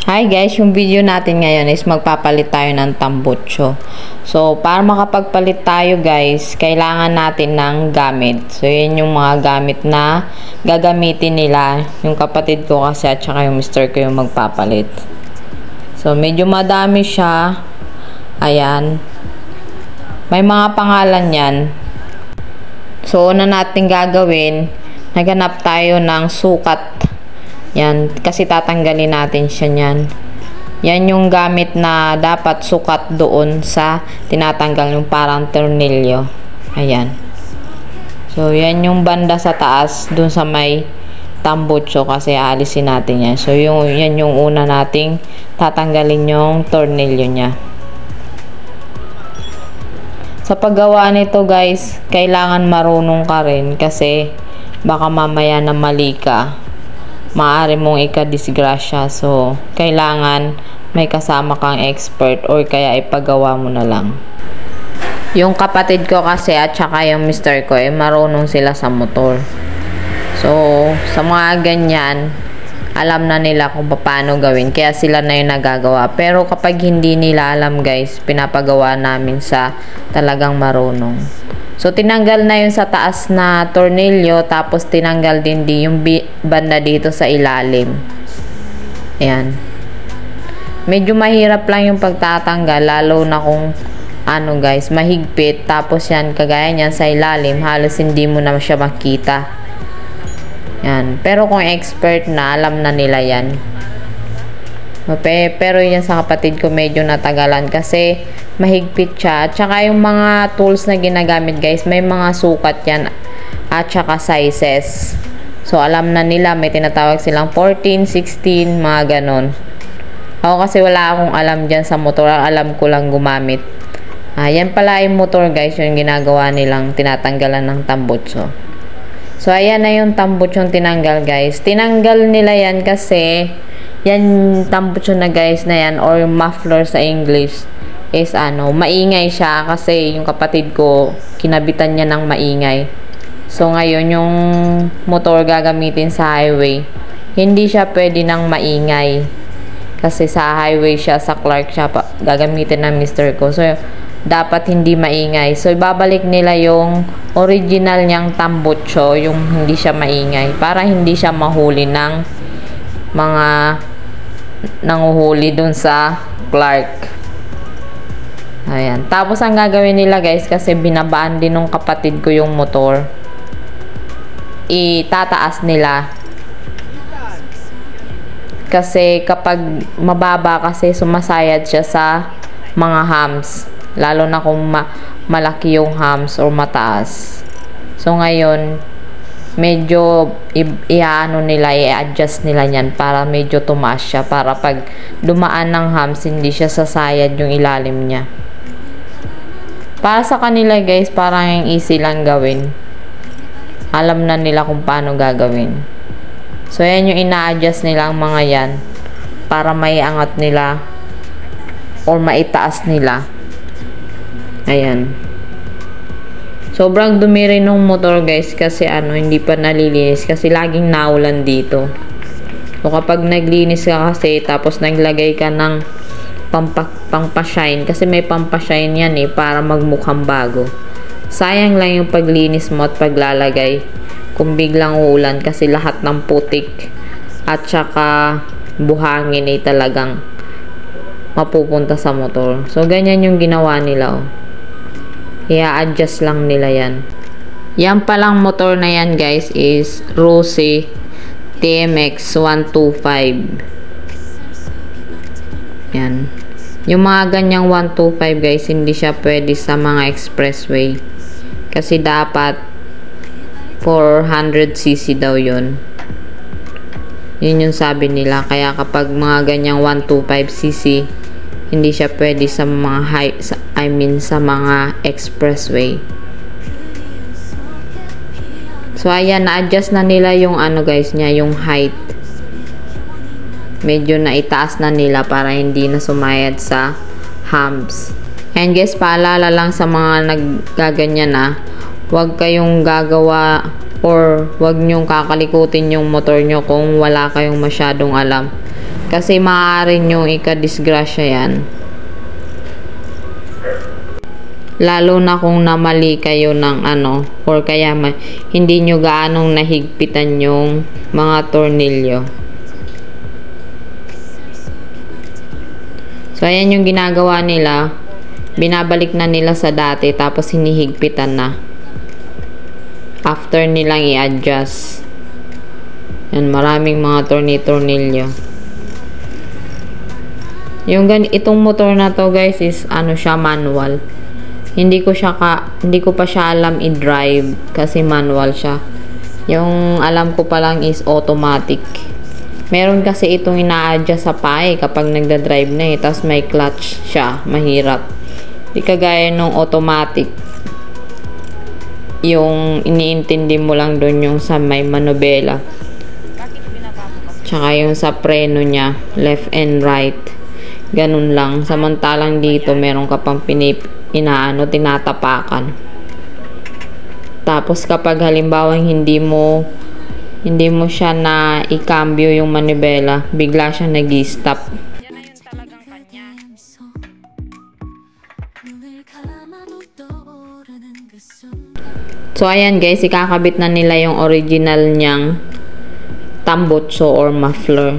Hi guys, yung video natin ngayon is magpapalit tayo ng tambutso. So, para makapagpalit tayo guys, kailangan natin ng gamit. So, yun yung mga gamit na gagamitin nila. Yung kapatid ko kasi at saka yung mister ko yung magpapalit. So, medyo madami siya. Ayan. May mga pangalan yan. So, una natin gagawin, naghanap tayo ng sukat. Yan, kasi tatanggalin natin siya niyan. Yan yung gamit na dapat sukat doon sa tinatanggal yung parang tornilyo. Ayan. So, yan yung banda sa taas doon sa may tambutso kasi aalisin natin yan. So, yan yung una nating tatanggalin yung tornilyo niya. Sa paggawa nito guys, kailangan marunong ka rin kasi baka mamaya na mali ka, maaari mong ikadisgrasya. So, kailangan may kasama kang expert or kaya ipagawa mo na lang. Yung kapatid ko kasi at saka yung mister ko marunong sila sa motor. So, sa mga ganyan, alam na nila kung paano gawin. Kaya sila na yung nagagawa. Pero kapag hindi nila alam guys, pinapagawa namin sa talagang marunong. So, tinanggal na yung sa taas na tornilyo, tapos tinanggal din yung banda dito sa ilalim. Ayan. Medyo mahirap lang yung pagtatanggal, lalo na kung ano guys, mahigpit. Tapos yan, kagaya niyan sa ilalim, halos hindi mo na siya makita. Yan. Pero kung expert na, alam na nila yan. Pero yan sa kapatid ko medyo natagalan kasi mahigpit siya. At saka yung mga tools na ginagamit guys, may mga sukat yan at saka sizes. So alam na nila, may tinatawag silang 14, 16, mga ganon. Ako kasi wala akong alam dyan sa motor. Alam ko lang gumamit. Yan pala yung motor guys, yung ginagawa nilang tinatanggalan ng tambutso. So ayan na yung tambutsong tinanggal guys. Tinanggal nila yan kasi yan tambutso na guys na yan, or muffler sa English, is maingay siya kasi yung kapatid ko kinabitan niya ng maingay. So ngayon yung motor gagamitin sa highway, hindi siya pwede ng maingay kasi sa highway siya, sa Clark siya gagamitin ng mister ko. So dapat hindi maingay. So ibabalik nila yung original niyang tambutso, yung hindi siya maingay, para hindi siya mahuli ng mga nanguhuli dun sa Clark. Ayan. Tapos ang gagawin nila guys, kasi binabaan din ng kapatid ko yung motor, itataas nila. Kasi kapag mababa kasi sumasayad siya sa mga hams. Lalo na kung malaki yung hams or mataas. So ngayon, medyo i-adjust nila yan para medyo tumaas siya, para pag dumaan ng hams hindi siya sasayad yung ilalim niya. Para sa kanila guys, parang easy lang gawin. Alam na nila kung paano gagawin. So yan yung ina-adjust nila ang mga yan para maiangat nila or maitaas nila. Ayan. Sobrang dumi rin ng motor guys kasi hindi pa nalilinis kasi laging naulan dito. So kapag naglinis ka kasi tapos naglagay ka ng pampashine, kasi may pampashine yan para magmukhang bago. Sayang lang yung paglinis mo at paglalagay kung biglang uulan kasi lahat ng putik at saka buhangin talagang mapupunta sa motor. So ganyan yung ginawa nila. I-adjust lang nila yan. Yan palang motor na yan guys is Rossi TMX 125. Yan. Yung mga ganyang 125 guys, hindi siya pwede sa mga expressway. Kasi dapat 400cc daw yun. Yun yung sabi nila. Kaya kapag mga ganyang 125cc, hindi siya pwede sa mga sa mga expressway. So ayan, na-adjust na nila yung guys niya, yung height. Medyo naitaas na nila para hindi na sumayad sa humps. And guys, paalala lang sa mga naggaganyan huwag kayong gagawa or huwag nyong kakalikutin yung motor nyo kung wala kayong masyadong alam. Kasi maaaring yung ikadisgrasya yan. Lalo na kung namali kayo ng or kaya hindi nyo gaanong nahigpitan yung mga tornilyo. So, ayan yung ginagawa nila. Binabalik na nila sa dati, tapos hinihigpitan na. After nilang i-adjust. Yan, maraming mga tornilyo. Yung itong motor na to guys is siya manual. Hindi ko pa siya alam i-drive kasi manual siya. Yung alam ko pa lang is automatic. Meron kasi itong ina-adjust sa paa kapag nagda-drive na tapos may clutch siya, mahirap. Di kagaya nung automatic. Yung iniintindi mo lang doon yung sa may manubela. Tsaka yung sa preno niya, left and right. Ganun lang. Samantalang dito meron ka pang tinatapakan. Tapos kapag halimbawa hindi mo siya na ikambyo yung manibela, bigla siyang nag-i-stop. Yan na yun talagang kanya. So ayan guys, ikakabit na nila yung original niyang tambutso or muffler.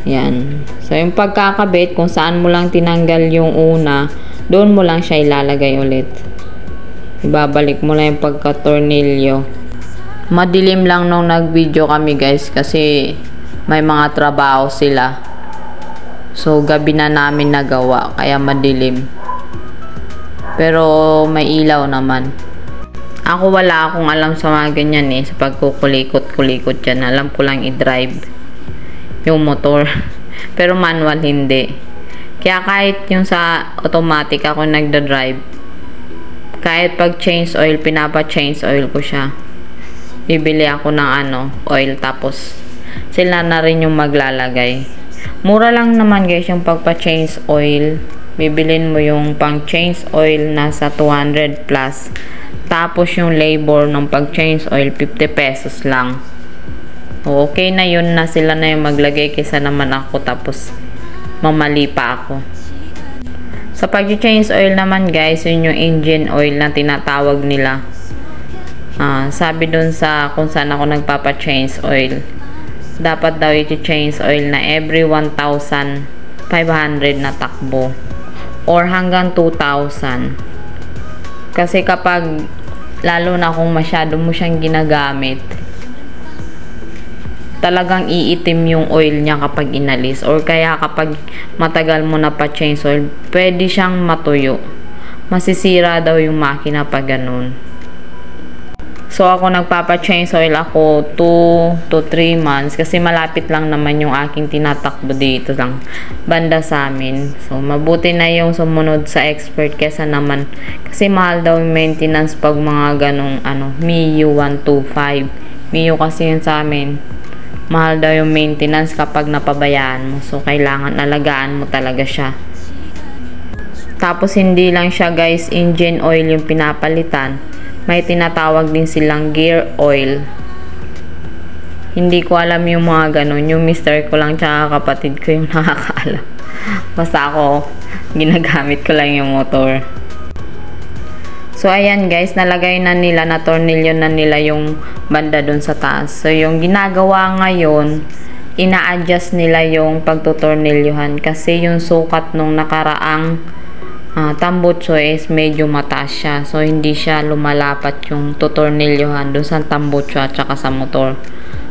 Yan. So yung pagkakabit, kung saan mo lang tinanggal yung una, doon mo lang siya ilalagay ulit. Ibabalik mo lang yung pagka-tornilyo. Madilim lang nung nag-video kami guys kasi may mga trabaho sila. So gabi na namin nagawa kaya madilim. Pero may ilaw naman. Ako wala akong alam sa mga ganyan sa pagkukulikot-kulikot dyan. Alam ko lang i-drive yung motor. Pero manual hindi. Kaya kahit yung sa automatic ako nagda-drive, kahit pag change oil, pinapa-change oil ko siya. Bibili ako ng oil tapos sila na rin yung maglalagay. Mura lang naman guys yung pagpa-change oil. Bibilin mo yung pang change oil nasa 200 plus. Tapos yung labor ng pag-change oil 50 pesos lang. Okay na yun na sila na yung maglagay kaysa naman ako tapos mamali pa ako. Sa pag-change oil naman guys, yun yung engine oil na tinatawag nila. Sabi dun sa kung saan ako nagpapa-change oil, dapat daw i-change oil na every 1,500 na takbo or hanggang 2,000. Kasi kapag lalo na kung masyado mo siyang ginagamit, talagang iitim yung oil niya kapag inalis, or kaya kapag matagal mo na pa change oil, pwede siyang matuyo. Masisira daw yung makina pag ganun. So ako nagpapa-change oil ako 2 to 3 months kasi malapit lang naman yung aking tinatakbo dito lang banda sa amin. So mabuti na yung sumunod sa expert kesa naman kasi mahal daw yung maintenance pag mga ganong Miu 125. Miu kasi yun sa amin. Mahal daw yung maintenance kapag napabayaan mo. So kailangan alagaan mo talaga siya. Tapos hindi lang siya guys engine oil yung pinapalitan. May tinatawag din silang gear oil. Hindi ko alam yung mga ganun. Yung mister ko lang tsaka kapatid ko yung nakakaalam. Basta ako, ginagamit ko lang yung motor. So ayan guys, nalagay na nila, na tornilyo na nila yung banda dun sa taas. So yung ginagawa ngayon, ina-adjust nila yung pagtutornilyohan kasi yung sukat nung nakaraang tambutso is medyo mataas siya. So hindi siya lumalapat yung tutornilyohan dun sa tambutso at saka sa motor.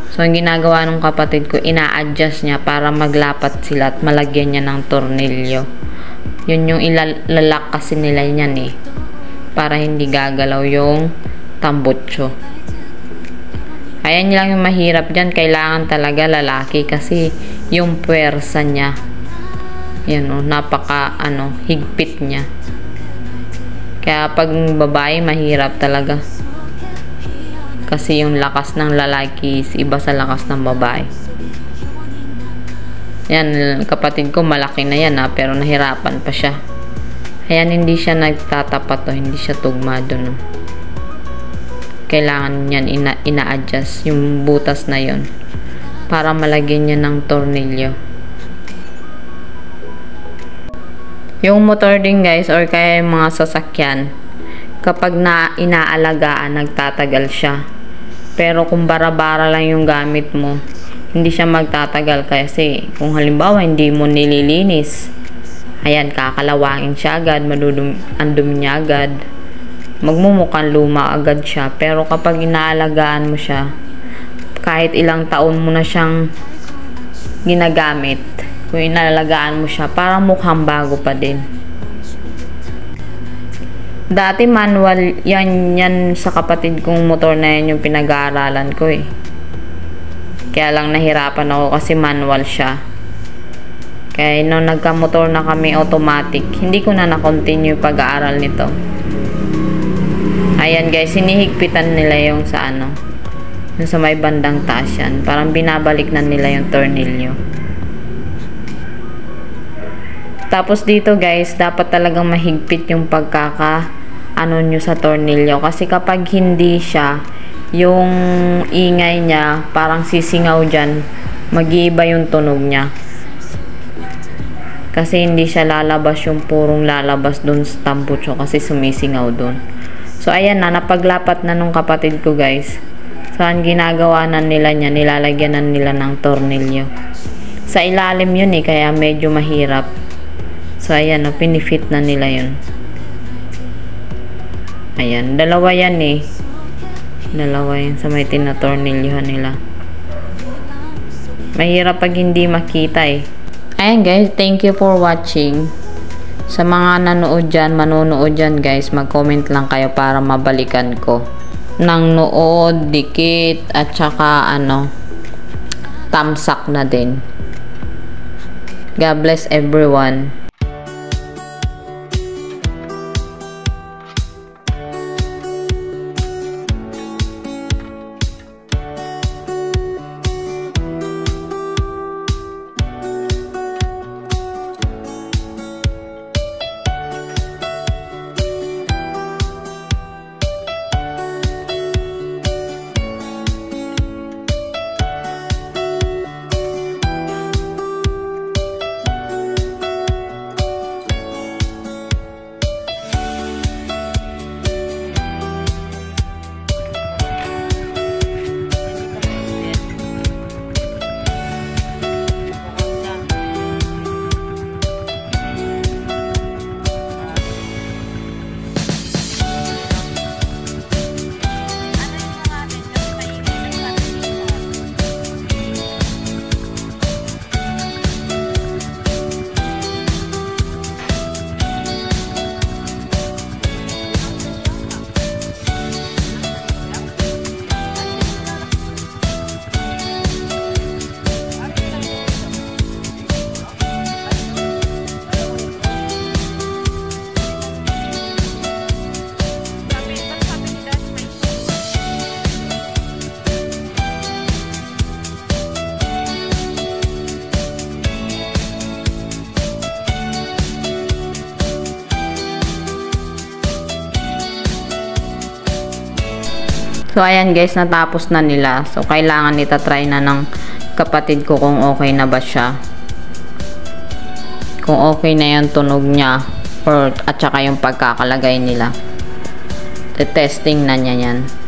So yung ginagawa ng kapatid ko, ina-adjust niya para maglapat sila at malagyan niya ng tornilyo. Yun yung ilalak kasi nila yan para hindi gagalaw yung tambutso. Ayan lang yung mahirap dyan. Kailangan talaga lalaki kasi yung puwersa niya, yan napaka higpit niya. Kaya pag babae mahirap talaga kasi yung lakas ng lalaki is iba sa lakas ng babae. Yan, kapatid ko malaki na yan pero nahirapan pa siya. Ayan, hindi siya nagtatapat hindi siya tugma doon. Kailangan yan ina-adjust yung butas na yon para malagyan niya ng tornilyo. Yung motor din guys, or kaya yung mga sasakyan, kapag inaalagaan, nagtatagal siya. Pero kung bara-bara lang yung gamit mo, hindi siya magtatagal kasi kung halimbawa hindi mo nililinis, ayan, kakalawangin siya agad, andumi niya agad, magmumukhang luma agad siya. Pero kapag inaalagaan mo siya, kahit ilang taon mo na siyang ginagamit, kung inaalagaan mo siya, parang mukhang bago pa din. Dati manual yan sa kapatid kong motor na yan yung pinag-aaralan ko eh. Kaya lang nahirapan ako kasi manual siya. Kaya nung nagka-motor na kami automatic, hindi ko na na-continue pag-aaral nito. Ayan guys, sinihigpitan nila yung sa ano, yung sa may bandang taas yan. Parang binabalik na nila yung tornilyo. Tapos dito guys, dapat talagang mahigpit yung ano nyo sa tornilyo. Kasi kapag hindi siya, yung ingay niya, parang sisingaw dyan, mag-iiba yung tunog niya. Kasi hindi siya lalabas yung purong lalabas dun sa tambucho kasi sumisingaw dun. So ayan na, napaglapat na nung kapatid ko guys. So ang ginagawa na nila niya, nilalagyan na nila ng tornilyo. Sa ilalim yun eh, kaya medyo mahirap. So ayan, no, pinifit na nila yun. Ayan, dalawa yan eh. Dalawa yan sa may tinatornilyohan nila. Mahirap pag hindi makita eh. Ayan guys, thank you for watching. Sa mga manonood dyan guys, mag-comment lang kayo para mabalikan ko. Nang nood, dikit, at saka tamsak na din. God bless everyone. So, ayan guys, natapos na nila. So, kailangan itatry na ng kapatid ko kung okay na ba siya. Kung okay na yung tunog niya at saka yung pagkakalagay nila. Testing na niya yan.